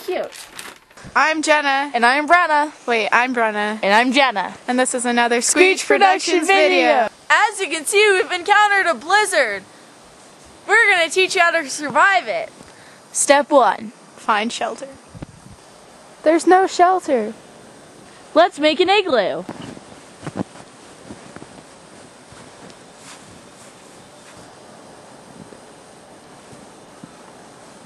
cute. I'm Jenna. And I'm Brenna. Wait, I'm Brenna. And I'm Jenna. And this is another Screech Productions video. As you can see, we've encountered a blizzard. We're going to teach you how to survive it. Step 1. Find shelter. There's no shelter. Let's make an igloo.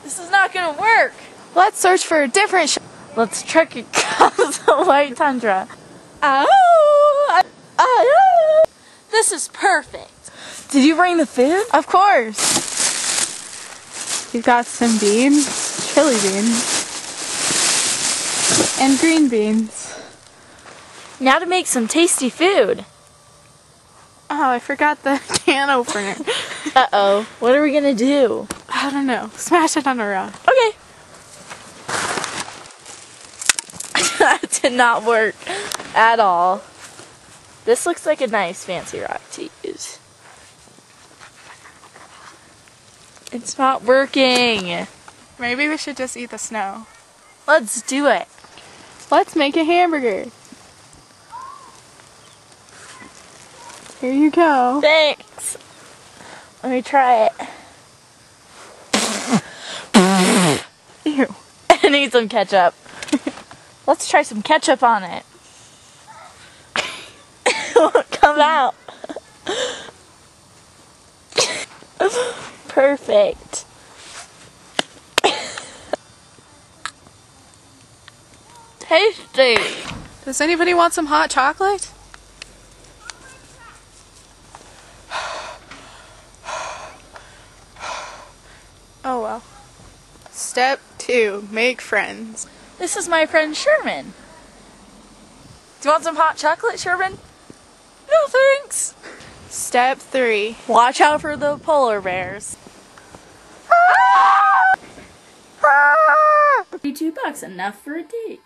This is not going to work. Let's search for a different shelter. Let's trek across the white tundra. This is perfect. Did you bring the food? Of course. We've got some beans, chili beans, and green beans. Now to make some tasty food. Oh, I forgot the can opener. Uh-oh. What are we going to do? I don't know. Smash it on a rock. Okay. That did not work at all. This looks like a nice fancy rock to use. It's not working. Maybe we should just eat the snow. Let's do it. Let's make a hamburger. Here you go. Thanks. Let me try it. Ew. I need some ketchup. Let's try some ketchup on it. It won't come out. Perfect. Tasty. Does anybody want some hot chocolate? Oh well. Step 2. Make friends. This is my friend Sherman. Do you want some hot chocolate, Sherman? No thanks. Step 3. Watch out for the polar bears. $32, enough for a date.